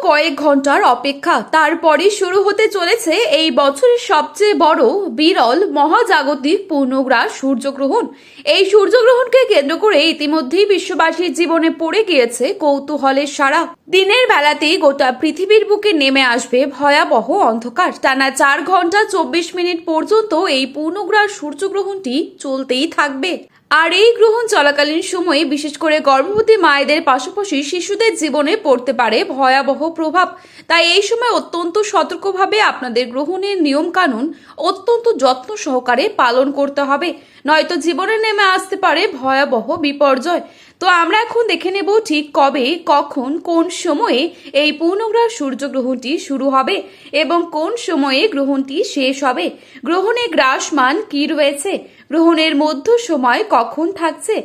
কয়েক ঘন্টার অপেক্ষা, তারপরে শুরু হতে চলেছে এই বছরের সবচেয়ে বড় বিরল মহাজাগতিক পূর্ণগ্রাস সূর্যগ্রহণ। এই সূর্যগ্রহণকে কেন্দ্র করে ইতিমধ্যেই বিশ্ববাসীর জীবনে পড়ে গিয়েছে কৌতূহলের সারা। দিনের বেলাতেই গোটা পৃথিবীর বুকে নেমে আসবে ভয়াবহ অন্ধকার। টানা 4 ঘন্টা 24 মিনিট পর্যন্ত এই পূর্ণগ্রাস সূর্যগ্রহণটি চলতেই থাকবে। আর এই গ্রহণ চলাকালীন সময়ে বিশেষ করে গর্ভবতী মায়েদের পাশাপাশি শিশুদের জীবনে পড়তে পারে ভয়াবহ প্রভাব। তাই এই সময় অত্যন্ত সতর্কভাবে আপনাদের গ্রহণের নিয়ম কানুন অত্যন্ত যত্ন সহকারে পালন করতে হবে, নয়তো জীবনে নেমে আসতে পারে ভয়াবহ বিপর্যয়। তো আমরা এখন দেখে নেব ঠিক কবে, কখন, কোন সময়ে এই পূর্ণগ্রাস সূর্যগ্রহণটি শুরু হবে এবং কোন সময়ে গ্রহণটি শেষ হবে। গ্রহণে গ্রাসমান কি রয়েছে, গ্রহণের মধ্য সময় কখন থাকছে,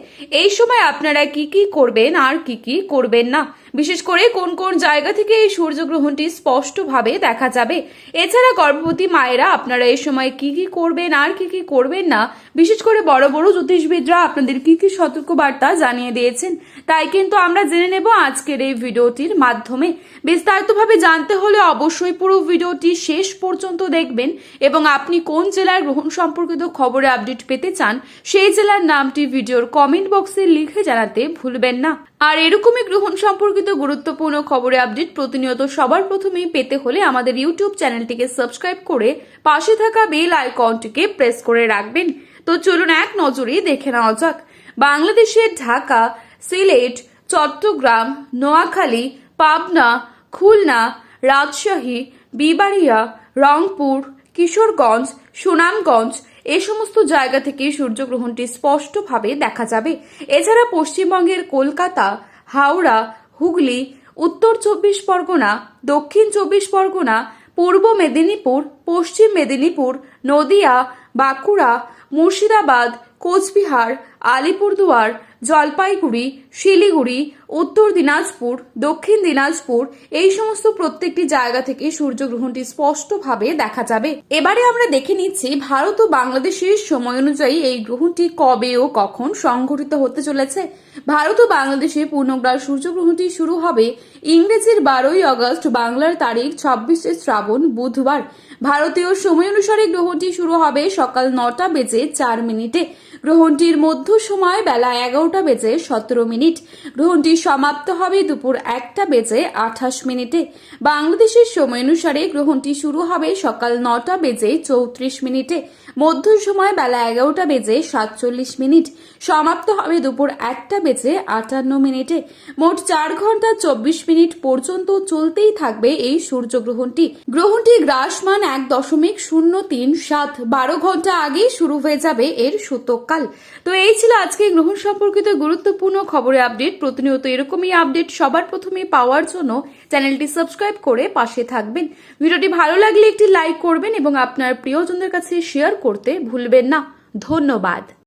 এই সময় আপনারা কি কি করবেন আর কি কি করবেন না, বিশেষ করে কোন কোন জায়গা থেকে এই সূর্যগ্রহণটি স্পষ্টভাবে দেখা যাবে। এছাড়া গর্ভবতী মায়েরা আপনারা এই সময় কি কি করবেন আর কি কি করবেন না, বিশেষ করে বড় বড় জ্যোতিষবিদরা আপনাদের কি কি সতর্কবার্তা জানিয়ে দিয়েছেন, তাই কিন্তু আমরা জেনে নেব আজকের এই ভিডিওটির মাধ্যমে। বিস্তারিতভাবে জানতে হলে অবশ্যই পুরো ভিডিওটি শেষ পর্যন্ত দেখবেন এবং আপনি কোন জেলার গ্রহণ সম্পর্কিত খবরে আপডেট পেতে চান সেই জেলার নামটি ভিডিওর কমেন্ট বক্সে লিখে জানাতে ভুলবেন না। আর এরকমই গ্রহণ সম্পর্কিত গুরুত্বপূর্ণ খবরে আপডেট প্রতিনিয়ত সবার প্রথমেই পেতে হলে আমাদের ইউটিউব চ্যানেলটিকে সাবস্ক্রাইব করে পাশে থাকা বেল আইকনটিকে প্রেস করে রাখবেন। তো চলুন এক নজরে দেখে নেওয়া যাক। বাংলাদেশের ঢাকা, সিলেট, চট্টগ্রাম, নোয়াখালী, পাবনা, খুলনা, রাজশাহী, বিবাড়িয়া, রংপুর, কিশোরগঞ্জ, সুনামগঞ্জ এই সমস্ত জায়গা থেকে সূর্যগ্রহণটি স্পষ্টভাবে দেখা যাবে। এছাড়া পশ্চিমবঙ্গের কলকাতা, হাওড়া, হুগলি, উত্তর 24 পরগনা, দক্ষিণ 24 পরগনা, পূর্ব মেদিনীপুর, পশ্চিম মেদিনীপুর, নদিয়া, বাঁকুড়া, মুর্শিদাবাদ, কোচবিহার, আলিপুরদুয়ার, জলপাইগুড়ি, শিলিগুড়ি, উত্তর দিনাজপুর, দক্ষিণ দিনাজপুর এই সমস্ত প্রত্যেকটি জায়গা থেকে সূর্যগ্রহণটি স্পষ্টভাবে দেখা যাবে। এবারে আমরা দেখে নিচ্ছি ভারত ও বাংলাদেশের সময় অনুযায়ী এই গ্রহণটি কবে ও কখন সংঘটিত হতে চলেছে। ভারত ও বাংলাদেশে পূর্ণগ্রাস সূর্যগ্রহণটি শুরু হবে ইংরেজির 12ই আগস্ট, বাংলার তারিখ 26শে শ্রাবণ, বুধবার। ভারতীয় সময় অনুসারে গ্রহণটি শুরু হবে সকাল 9টা বেজে 4 মিনিটে। গ্রহণটির মধ্য সময় বেলা 11টা বেজে 17 মিনিট। গ্রহণটি সমাপ্ত হবে দুপুর 1টা বেজে 28 মিনিটে। বাংলাদেশের সময় অনুসারে গ্রহণটি শুরু হবে সকাল 9টা বেজে 34 মিনিটে। মধ্য সময় বেলা 11টা বেজে 47 মিনিট। সমাপ্ত হবে দুপুর 1টা বেজে 58 মিনিটে। মোট 4 ঘন্টা 24 মিনিট পর্যন্ত চলতেই থাকবে এই সূর্যগ্রহণটি। গ্রহণটি গ্রাসমান 1.037, 12 ঘন্টা আগেই শুরু হয়ে যাবে এর সূতককাল। তো এই ছিল আজকে গ্রহণ সম্পর্কিত গুরুত্বপূর্ণ খবরে আপডেট। প্রতিনিয়ত এরকমই আপডেট সবার প্রথমে পাওয়ার জন্য চ্যানেলটি সাবস্ক্রাইব করে পাশে থাকবেন। ভিডিওটি ভালো লাগলে একটি লাইক করবেন এবং আপনার প্রিয়জনদের কাছে শেয়ার করতে ভুলবেন না। ধন্যবাদ।